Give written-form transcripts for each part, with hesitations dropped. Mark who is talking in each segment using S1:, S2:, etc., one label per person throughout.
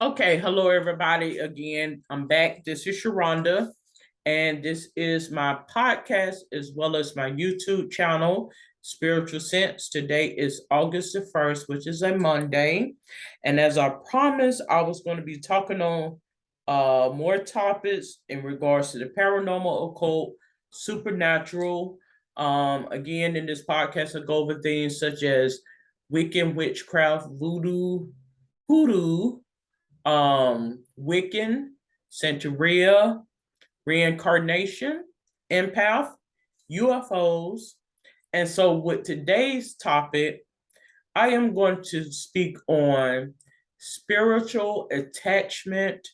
S1: Okay, hello everybody again. I'm back. This is Sharonda, and this is my podcast as well as my YouTube channel, Spiritual Sense. Today is August the 1st, which is a Monday. And as I promised, I was going to be talking on more topics in regards to the paranormal, occult, supernatural. Again, in this podcast, I go over things such as Wiccan, witchcraft, voodoo, hoodoo, Wiccan, Santeria, reincarnation, empath, UFOs. And so, with today's topic, I am going to speak on spiritual attachment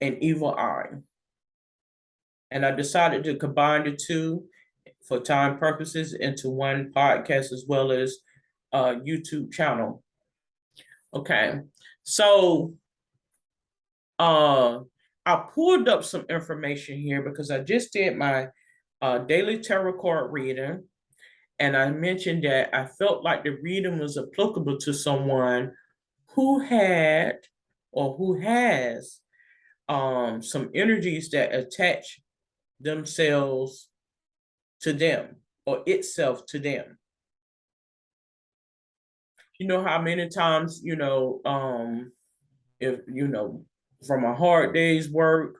S1: and evil eye. And I decided to combine the two for time purposes into one podcast as well as a YouTube channel. Okay. So Uh, I pulled up some information here because I just did my daily tarot card reading, and I mentioned that I felt like the reading was applicable to someone who had or who has some energies that attach themselves to them or itself to them. You know how many times, if from a hard day's work,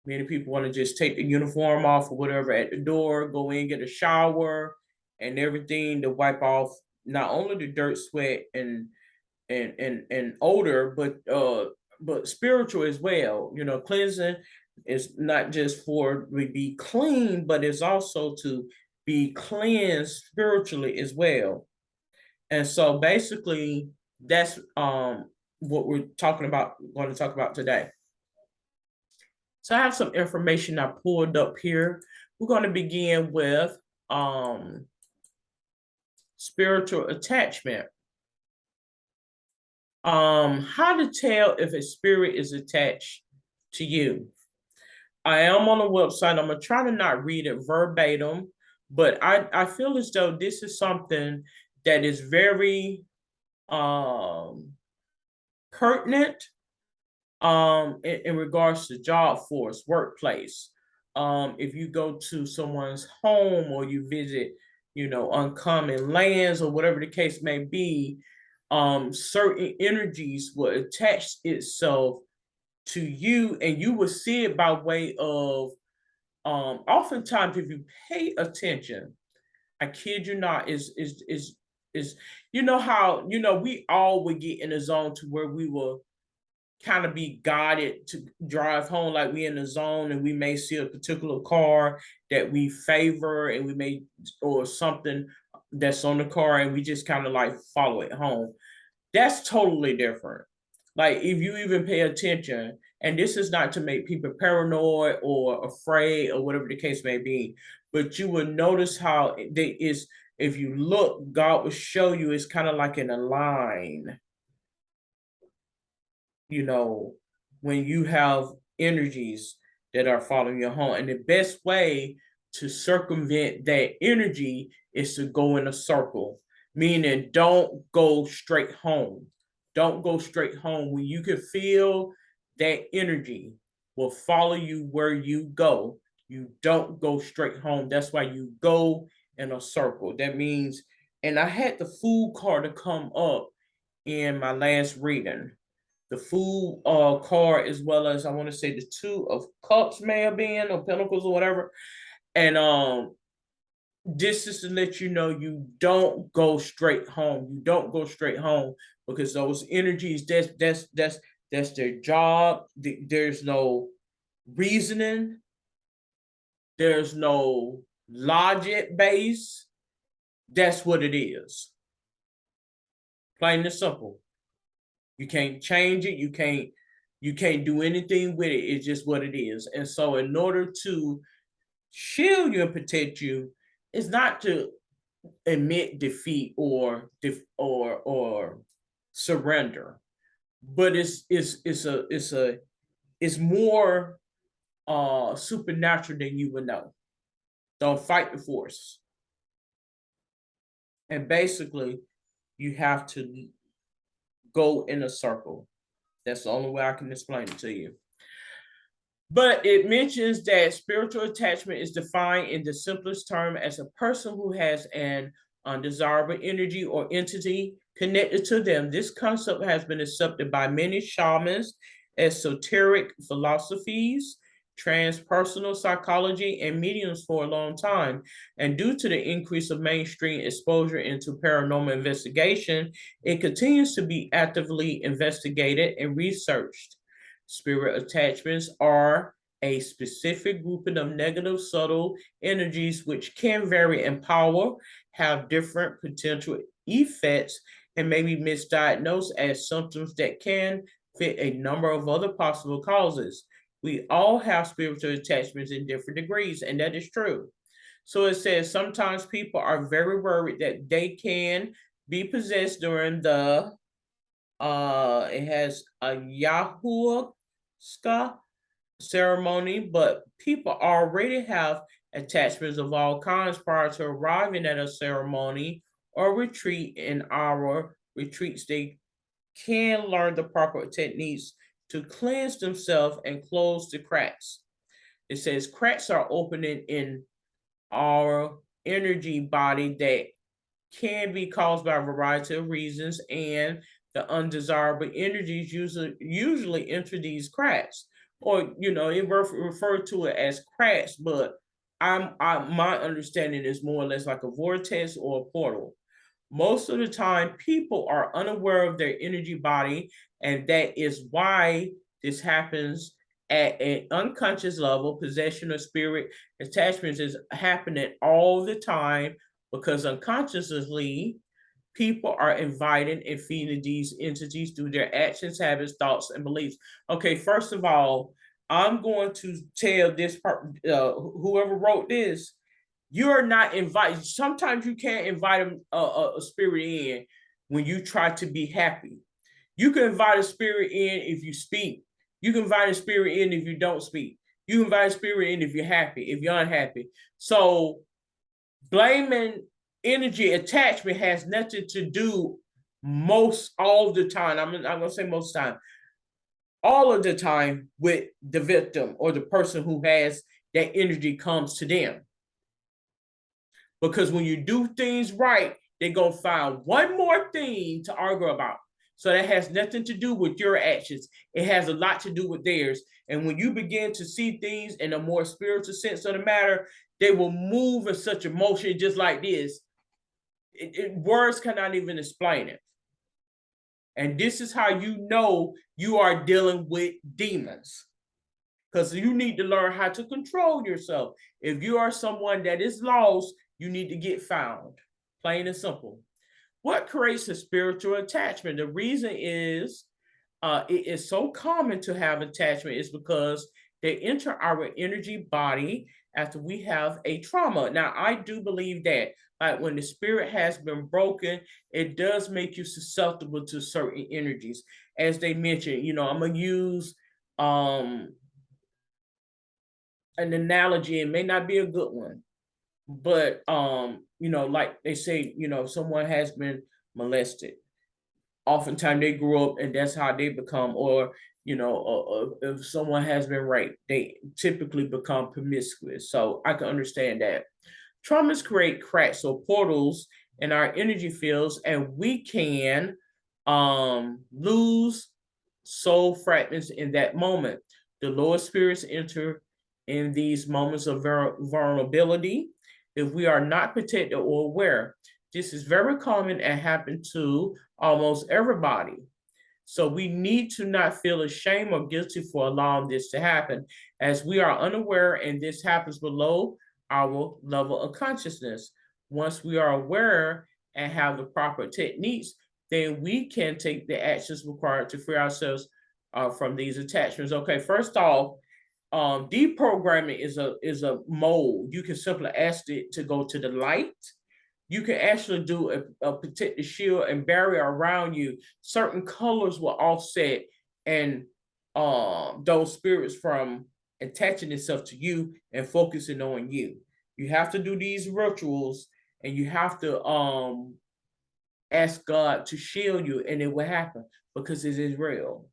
S1: many people want to just take the uniform off or whatever at the door, go in, get a shower and everything to wipe off not only the dirt, sweat, and odor, but spiritual as well. You know, cleansing is not just for we be clean, but it's also to be cleansed spiritually as well. And so basically that's what we're talking about, going to talk about today. So I have some information I pulled up here. We're going to begin with um, spiritual attachment. How to tell if a spirit is attached to you. I am on a website. I'm gonna try to not read it verbatim, but I feel as though this is something that is very um, pertinent in regards to job force, workplace. If you go to someone's home or you visit, uncommon lands or whatever the case may be, certain energies will attach itself to you, and you will see it by way of oftentimes if you pay attention, I kid you not, is you know how we all would get in a zone to where we will kind of be guided to drive home, like we in the zone and we may see a particular car that we favor and we may or something that's on the car and we just kind of like follow it home. That's totally different. Like if you even pay attention, and this is not to make people paranoid or afraid or whatever the case may be, but you will notice how they is, if you look, God will show you it's kind of like in a line, you know, when you have energies that are following your home. And the best way to circumvent that energy is to go in a circle, meaning don't go straight home. Don't go straight home when you can feel that energy will follow you where you go. You don't go straight home. That's why you go in a circle. That means, and I had the food card to come up in my last reading, the food card, as well as I want to say the two of cups may have been, or pentacles or whatever. And this is to let you know you don't go straight home. You don't go straight home because those energies, that's their job. There's no reasoning, there's no logic base. That's what it is. Plain and simple. You can't change it. You can't do anything with it. It's just what it is. And so in order to shield you and protect you, it's not to admit defeat or surrender, but it's more supernatural than you would know. Don't fight the force. And basically you have to go in a circle. That's the only way I can explain it to you. But it mentions that spiritual attachment is defined in the simplest term as a person who has an undesirable energy or entity connected to them. This concept has been accepted by many shamans, esoteric philosophies, transpersonal psychology, and mediums for a long time. And due to the increase of mainstream exposure into paranormal investigation, it continues to be actively investigated and researched. Spirit attachments are a specific grouping of negative, subtle energies which can vary in power, have different potential effects, and may be misdiagnosed as symptoms that can fit a number of other possible causes. We all have spiritual attachments in different degrees, and that is true. So it says sometimes people are very worried that they can be possessed during the it has a Yahuwah ceremony, but people already have attachments of all kinds prior to arriving at a ceremony or retreat. In our retreats, they can learn the proper techniques to cleanse themselves and close the cracks. It says cracks are opening in our energy body that can be caused by a variety of reasons, and the undesirable energies usually enter these cracks, or it refer to it as cracks, but my understanding is more or less like a vortex or a portal. Most of the time, people are unaware of their energy body, and that is why this happens at an unconscious level. Possession of spirit attachments is happening all the time because unconsciously people are inviting and feeding these entities through their actions, habits, thoughts, and beliefs. Okay, first of all, I'm going to tell this part, whoever wrote this, you're not invited. Sometimes you can't invite a spirit in when you try to be happy. You can invite a spirit in if you speak. You can invite a spirit in if you don't speak. You can invite a spirit in if you're happy, if you're unhappy. So blaming energy attachment has nothing to do most all the time. I'm gonna say most time, all of the time with the victim or the person who has that energy comes to them. Because when you do things right, they're gonna find one more thing to argue about. So that has nothing to do with your actions. It has a lot to do with theirs. And when you begin to see things in a more spiritual sense of the matter, they will move in such emotion just like this. Words cannot even explain it. And this is how you know you are dealing with demons. Because you need to learn how to control yourself. If you are someone that is lost, you need to get found. Plain and simple. What creates a spiritual attachment? The reason is it is so common to have attachment is because they enter our energy body after we have a trauma. Now, I do believe that, like when the spirit has been broken, it does make you susceptible to certain energies. As they mentioned, I'm gonna use an analogy. It may not be a good one, but like they say, someone has been molested. Oftentimes they grew up and that's how they become, or if someone has been raped, they typically become promiscuous. So I can understand that. Traumas create cracks or portals in our energy fields, and we can lose soul fragments in that moment. The lower spirits enter in these moments of vulnerability if we are not protected or aware. This is very common and happens to almost everybody. So we need to not feel ashamed or guilty for allowing this to happen, as we are unaware and this happens below our level of consciousness. Once we are aware and have the proper techniques, then we can take the actions required to free ourselves from these attachments. Okay, first off, deprogramming is a mode. You can simply ask it to go to the light. You can actually do a protective shield and barrier around you. Certain colors will offset and those spirits from attaching itself to you and focusing on you. You have to do these rituals, and you have to ask God to shield you, and it will happen because it is real.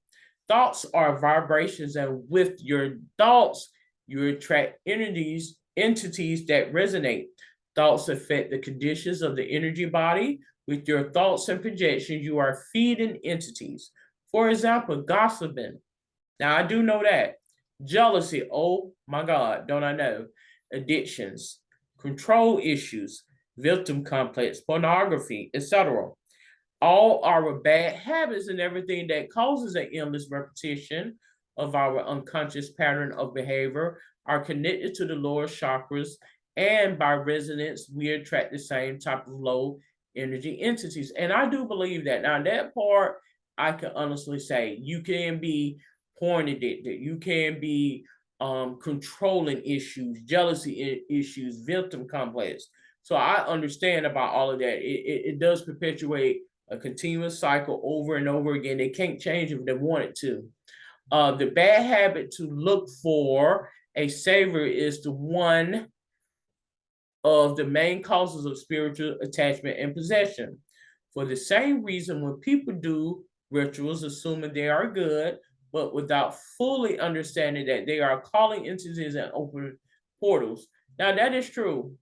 S1: Thoughts are vibrations, and with your thoughts, you attract entities that resonate. Thoughts affect the conditions of the energy body. With your thoughts and projections, you are feeding entities. For example, gossiping. Now, I do know that. Jealousy. Oh my God, don't I know? Addictions, control issues, victim complex, pornography, etc. All our bad habits and everything that causes an endless repetition of our unconscious pattern of behavior are connected to the lower chakras, and by resonance, we attract the same type of low energy entities. And I do believe that. Now, that part, I can honestly say you can be porn addicted, you can be controlling issues, jealousy issues, victim complex. So I understand about all of that. It does perpetuate a continuous cycle over and over again. They can't change if they wanted to. The bad habit to look for a savior is the one of the main causes of spiritual attachment and possession. For the same reason, when people do rituals, assuming they are good, but without fully understanding that they are calling entities and open portals. Now, that is true.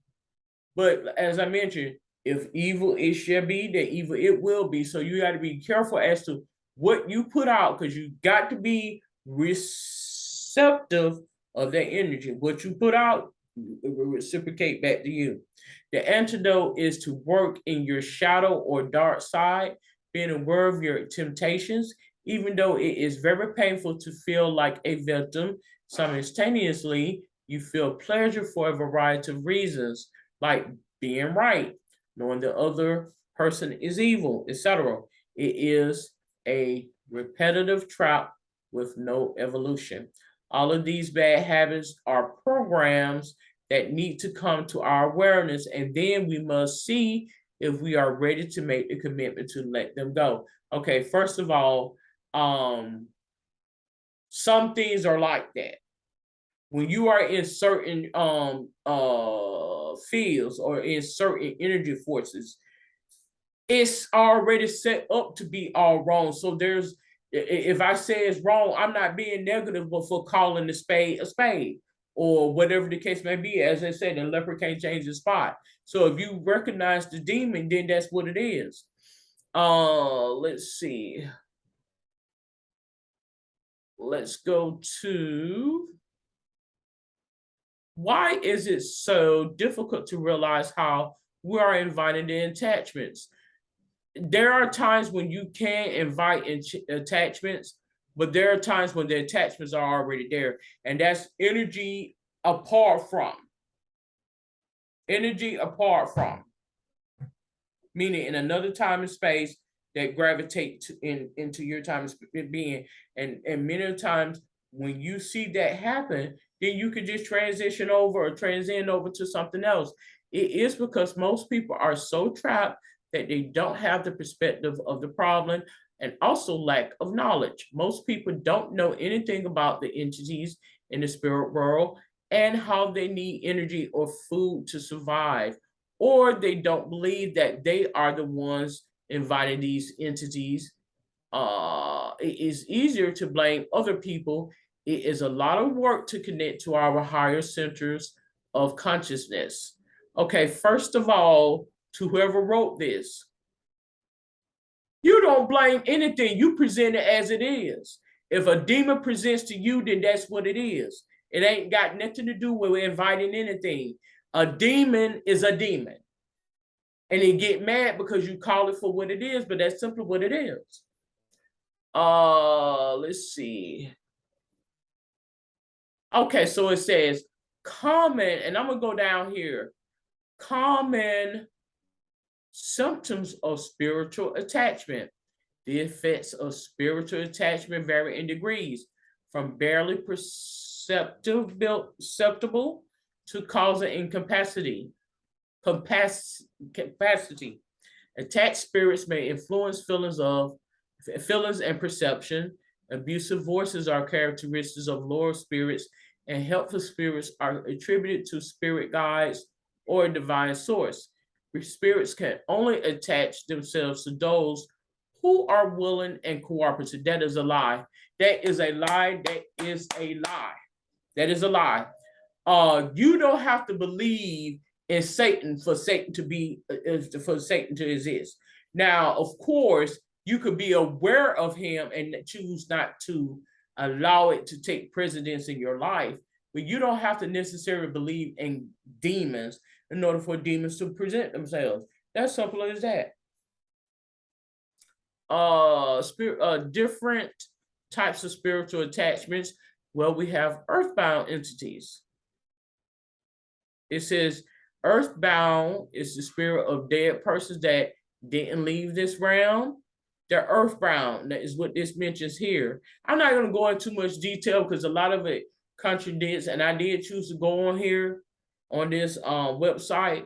S1: But as I mentioned, if evil it shall be, then evil it will be. So you got to be careful as to what you put out, because you got to be receptive of that energy. What you put out, it will reciprocate back to you. The antidote is to work in your shadow or dark side, being aware of your temptations, even though it is very painful to feel like a victim. Simultaneously, you feel pleasure for a variety of reasons, like being right, knowing the other person is evil, etc. It is a repetitive trap with no evolution. All of these bad habits are programs that need to come to our awareness, and then we must see if we are ready to make the commitment to let them go. Okay, first of all, some things are like that. When you are in certain fields or in certain energy forces, it's already set up to be all wrong. So there's, if I say it's wrong, I'm not being negative, but for calling a spade, or whatever the case may be. As I said, the leopard can't change the spot. So if you recognize the demon, then that's what it is. Let's see. Let's go to, why is it so difficult to realize how we are inviting the attachments? There are times when you can invite attachments, but there are times when the attachments are already there, and that's energy apart from. Energy apart from, meaning in another time and space that gravitate into your time and being. And many times when you see that happen, then you could just transition over or transcend over to something else. It is because most people are so trapped that they don't have the perspective of the problem, and also lack of knowledge. Most people don't know anything about the entities in the spirit world and how they need energy or food to survive, or they don't believe that they are the ones inviting these entities. It is easier to blame other people. It is a lot of work to connect to our higher centers of consciousness. Okay, first of all, to whoever wrote this, you don't blame anything. You present it as it is. If a demon presents to you, then that's what it is. It ain't got nothing to do with inviting anything. A demon is a demon. And they get mad because you call it for what it is, but that's simply what it is. Let's see. Okay, so it says common, and I'm gonna go down here. Common symptoms of spiritual attachment. The effects of spiritual attachment vary in degrees, from barely perceptible to causing incapacity. Capacity. Attached spirits may influence feelings and perception. Abusive voices are characteristics of lower spirits, and helpful spirits are attributed to spirit guides or divine source. Spirits can only attach themselves to those who are willing and cooperative. That is a lie. That is a lie. That is a lie. That is a lie. You don't have to believe in Satan for Satan to be for Satan to exist. Now, of course, you could be aware of him and choose not to allow it to take precedence in your life, but you don't have to necessarily believe in demons in order for demons to present themselves. That's simple as that. Different types of spiritual attachments. Well, we have earthbound entities. It says earthbound is the spirit of dead persons that didn't leave this realm. They're earthbound. That is what this mentions here. I'm not going to go into too much detail because a lot of it contradicts, and I did choose to go on here on this website.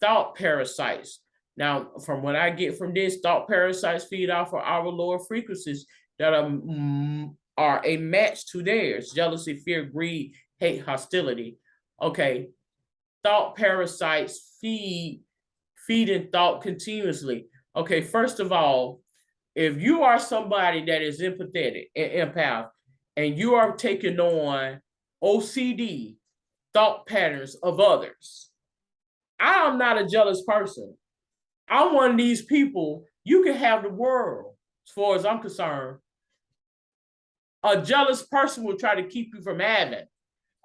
S1: Thought parasites. Now, from what I get from this, thought parasites feed off of our lower frequencies that are a match to theirs: jealousy, fear, greed, hate, hostility. Okay, thought parasites feeding thought continuously. Okay, first of all, if you are somebody that is empathetic and empath, and you are taking on OCD thought patterns of others, I am not a jealous person. I'm one of these people. You can have the world, as far as I'm concerned. A jealous person will try to keep you from having.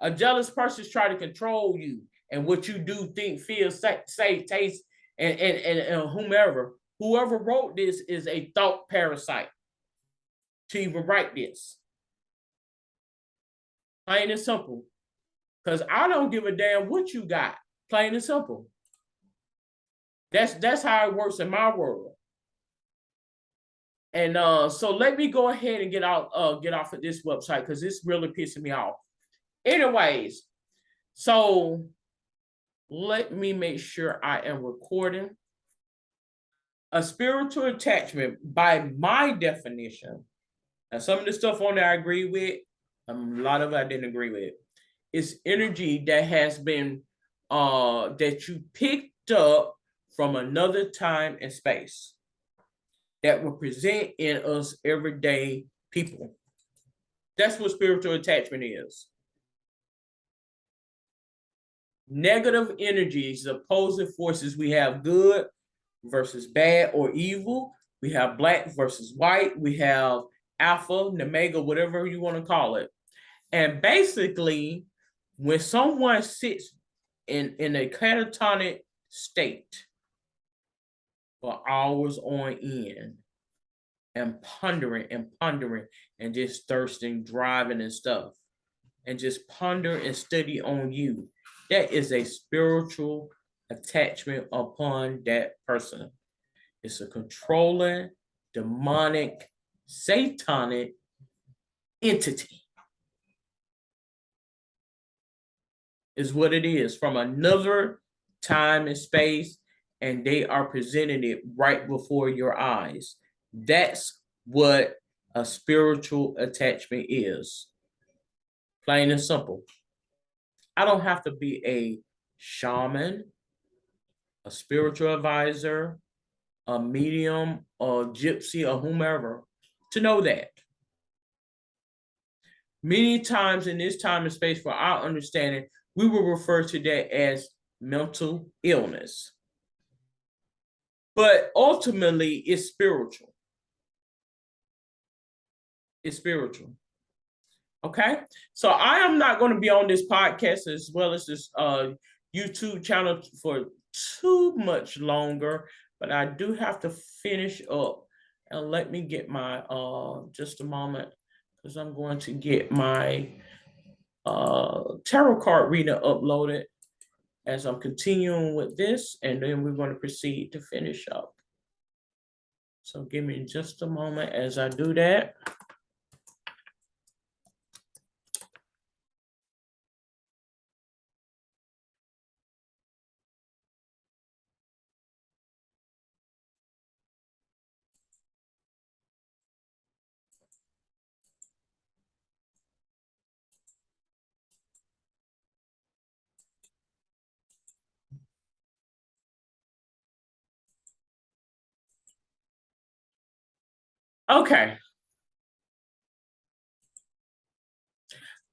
S1: A jealous person is trying to control you and what you do, think, feel, say, taste, and whomever. Whoever wrote this is a thought parasite to even write this. Plain and simple. Because I don't give a damn what you got. Plain and simple. That's how it works in my world. And so let me go ahead and get off of this website because it's really pissing me off. Anyways, so let me make sure I am recording. A spiritual attachment, by my definition, and some of the stuff on there I agree with, a lot of it I didn't agree with. It's energy that has been that you picked up from another time and space that will present in us everyday people. That's what spiritual attachment is. Negative energies, opposing forces. We have good versus bad or evil. We have black versus white. We have alpha, omega, whatever you want to call it. And basically, when someone sits in a catatonic state for hours on end and pondering and just thirsting, driving and stuff, and just ponder and study on you, that is a spiritual attachment upon that person. It's a controlling, demonic, satanic entity. Is what it is from another time and space, and they are presenting it right before your eyes. That's what a spiritual attachment is. Plain and simple. I don't have to be a shaman, a spiritual advisor, a medium, a gypsy, or whomever to know that. Many times in this time and space, for our understanding, we will refer to that as mental illness. But ultimately, it's spiritual. It's spiritual. Okay. So I am not going to be on this podcast as well as this YouTube channel for too much longer, but I do have to finish up. And let me get my just a moment, because I'm going to get my tarot card reader uploaded as I'm continuing with this, and then we're going to proceed to finish up. So give me just a moment as I do that. Okay.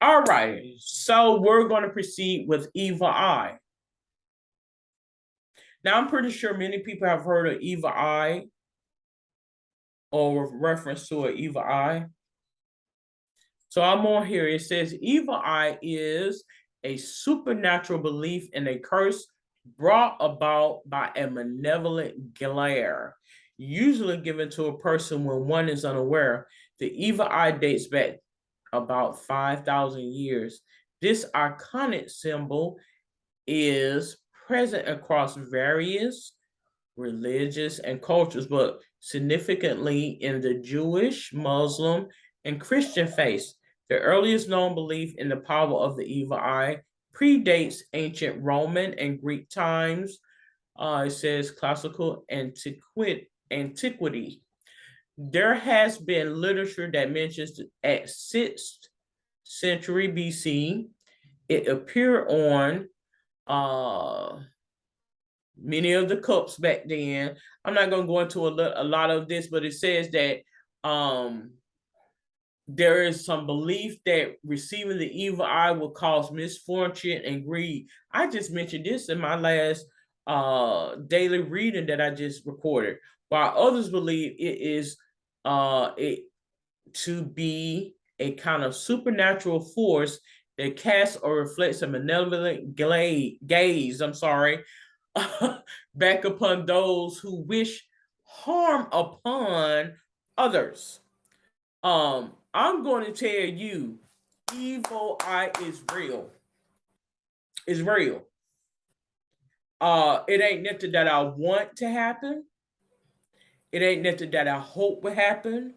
S1: All right. So we're going to proceed with evil eye. Now, I'm pretty sure many people have heard of evil eye or reference to an evil eye. So I'm on here. It says evil eye is a supernatural belief in a curse brought about by a malevolent glare, usually given to a person when one is unaware. The evil eye dates back about 5,000 years. This iconic symbol is present across various religious and cultures, but significantly in the Jewish, Muslim, and Christian faiths. The earliest known belief in the power of the evil eye predates ancient Roman and Greek times. It says classical antiquity. There has been literature that mentions at 6th century BC, it appeared on many of the cups back then. I'm not going to go into a lot of this, but it says that there is some belief that receiving the evil eye will cause misfortune and greed. I just mentioned this in my last daily reading that I just recorded, while others believe it is it to be a kind of supernatural force that casts or reflects a malevolent gaze, back upon those who wish harm upon others. I'm going to tell you, evil eye is real. It's real. It ain't nothing that I want to happen. It ain't nothing that I hope will happen.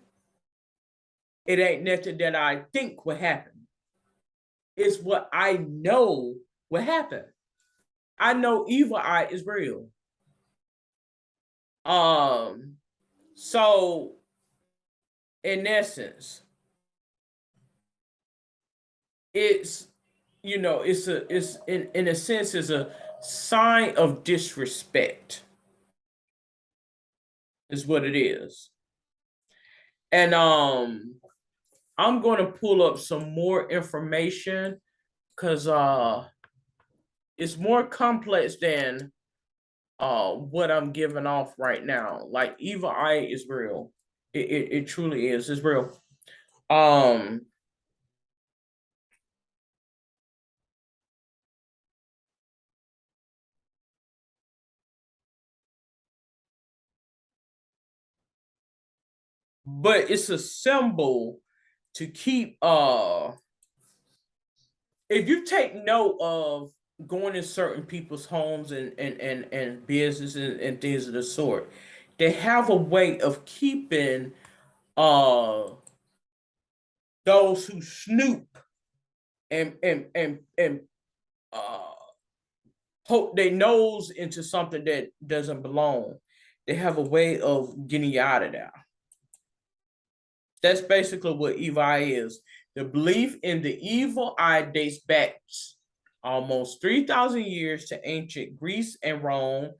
S1: It ain't nothing that I think will happen. It's what I know will happen. I know evil eye is real. So in essence, it's it's in a sense is a sign of disrespect, is what it is. And I'm going to pull up some more information because it's more complex than what I'm giving off right now. Like evil eye is real. It truly is. It's real. But it's a symbol to keep if you take note of going in certain people's homes and businesses and things of the sort, they have a way of keeping uh those who snoop and poke their nose into something that doesn't belong. They have a way of getting you out of there. That's basically what evil eye is. The belief in the evil eye dates back almost 3,000 years to ancient Greece and Rome.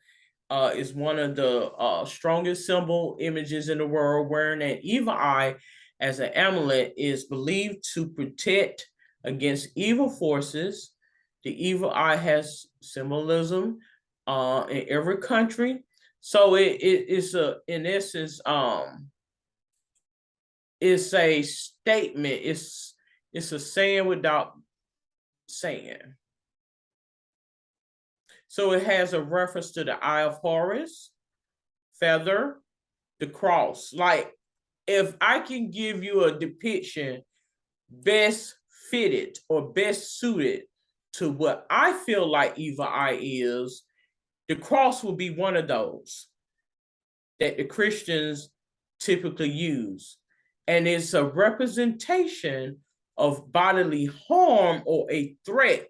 S1: Is one of the strongest symbol images in the world. Wearing an evil eye as an amulet is believed to protect against evil forces. The evil eye has symbolism in every country. So it's in essence it's a statement. It's a saying without saying. So it has a reference to the Eye of Horus, feather, the cross. Like if I can give you a depiction best fitted or best suited to what I feel like evil eye is, the cross will be one of those that the Christians typically use. And it's a representation of bodily harm or a threat,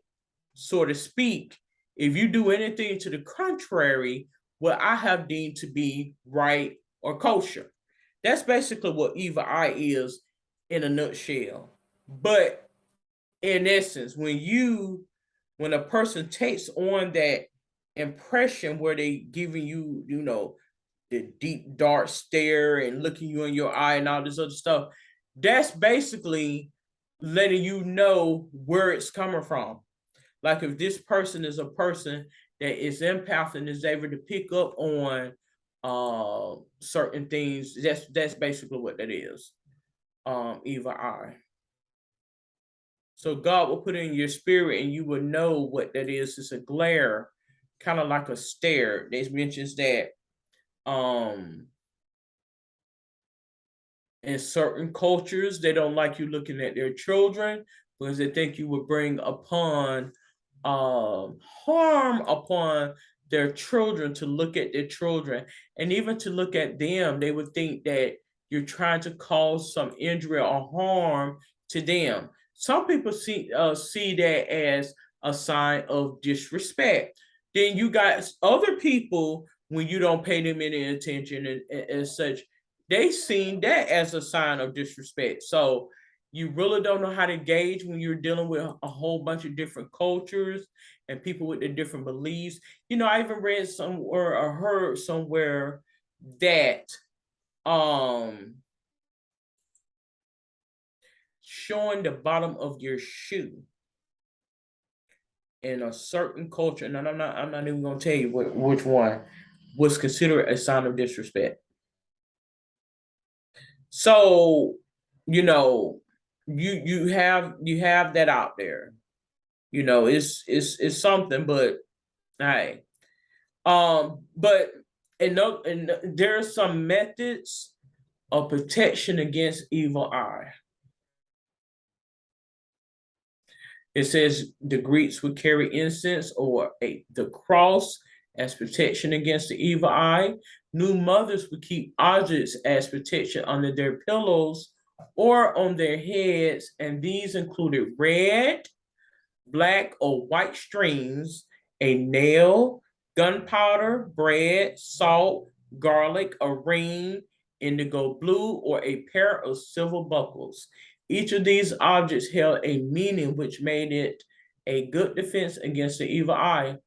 S1: so to speak, if you do anything to the contrary, what I have deemed to be right or kosher. That's basically what evil eye is in a nutshell. But in essence, when a person takes on that impression where they giving you, the deep dark stare and looking you in your eye and all this other stuff. That's basically letting you know where it's coming from. Like if this person is a person that is empath and is able to pick up on certain things, that's basically what that is. Evil eye. So God will put it in your spirit and you will know what that is. It's a glare, kind of like a stare. It mentions that in certain cultures, they don't like you looking at their children because they think you would bring upon harm upon their children to look at their children. And even to look at them, they would think that you're trying to cause some injury or harm to them. Some people see that as a sign of disrespect. Then you got other people, when you don't pay them any attention and such, they seen that as a sign of disrespect. So you really don't know how to gauge when you're dealing with a whole bunch of different cultures and people with their different beliefs. You know, I even read somewhere or heard somewhere that showing the bottom of your shoe in a certain culture, and I'm not even gonna tell you which one, was considered a sign of disrespect. So, you know, you have that out there. You know, it's something, but hey. But and there are some methods of protection against evil eye. It says the Greeks would carry incense or the cross as protection against the evil eye. New mothers would keep objects as protection under their pillows or on their heads, and these included red, black, or white strings, a nail, gunpowder, bread, salt, garlic, a ring, indigo blue, or a pair of silver buckles. Each of these objects held a meaning which made it a good defense against the evil eye.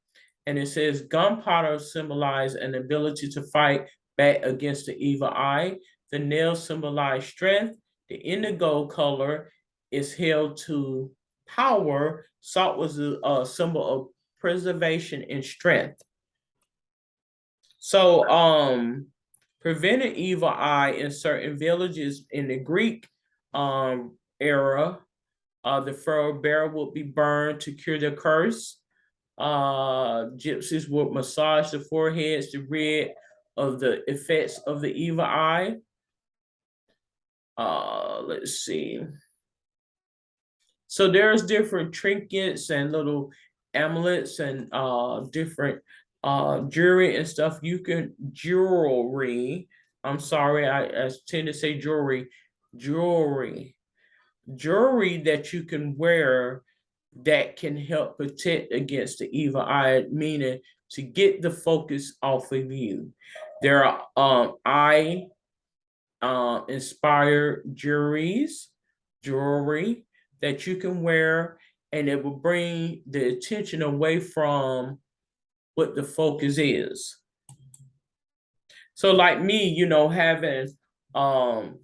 S1: And it says gunpowder symbolized an ability to fight back against the evil eye. The nail symbolized strength. The indigo color is held to power. Salt was a symbol of preservation and strength. So, preventing evil eye in certain villages in the Greek era, the fur bearer would be burned to cure the curse. Gypsies would massage the foreheads to rid of the effects of the evil eye. Let's see. So there's different trinkets and little amulets and different jewelry and stuff. You can jewelry. I'm sorry, I tend to say jewelry. Jewelry that you can wear that can help protect against the evil eye, meaning to get the focus off of you. There are eye inspired jewelry that you can wear, and it will bring the attention away from what the focus is. So like me, you know, having blonde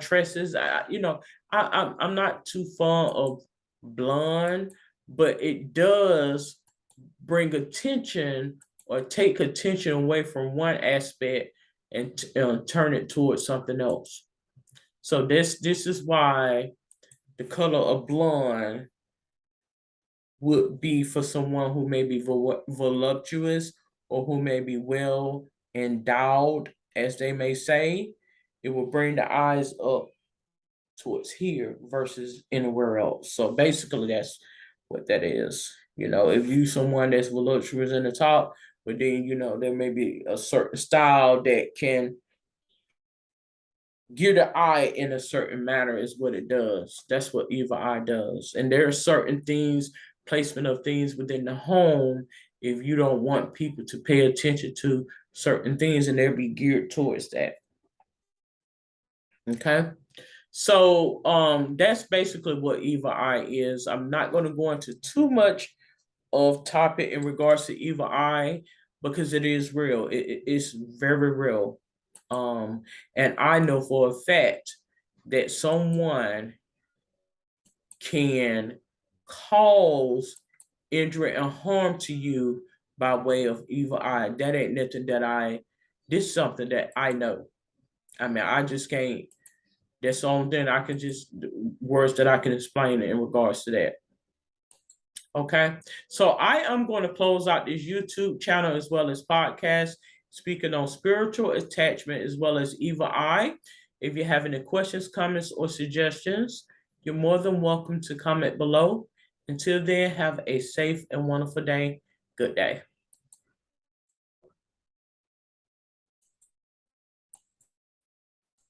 S1: tresses, I'm not too fond of blonde, but it does bring attention or take attention away from one aspect and turn it towards something else. So this is why the color of blonde would be for someone who may be voluptuous or who may be well endowed, as they may say. It will bring the eyes up towards here versus anywhere else. So basically, that's what that is. You know, if you someone that's voluptuous in the top, but then there may be a certain style that can gear the eye in a certain manner is what it does. That's what evil eye does. And there are certain things, placement of things within the home, if you don't want people to pay attention to certain things, and they'll be geared towards that. Okay. So that's basically what evil eye is. I'm not going to go into too much of topic in regards to evil eye, because it is real. It's very real. And I know for a fact that someone can cause injury and harm to you by way of evil eye. That ain't nothing this is something that I know. I mean, I just can't, that's the only thing I can just, words that I can explain in regards to that. Okay, so I am going to close out this YouTube channel as well as podcast, speaking on spiritual attachment as well as evil eye. If you have any questions, comments, or suggestions, you're more than welcome to comment below. Until then, have a safe and wonderful day. Good day.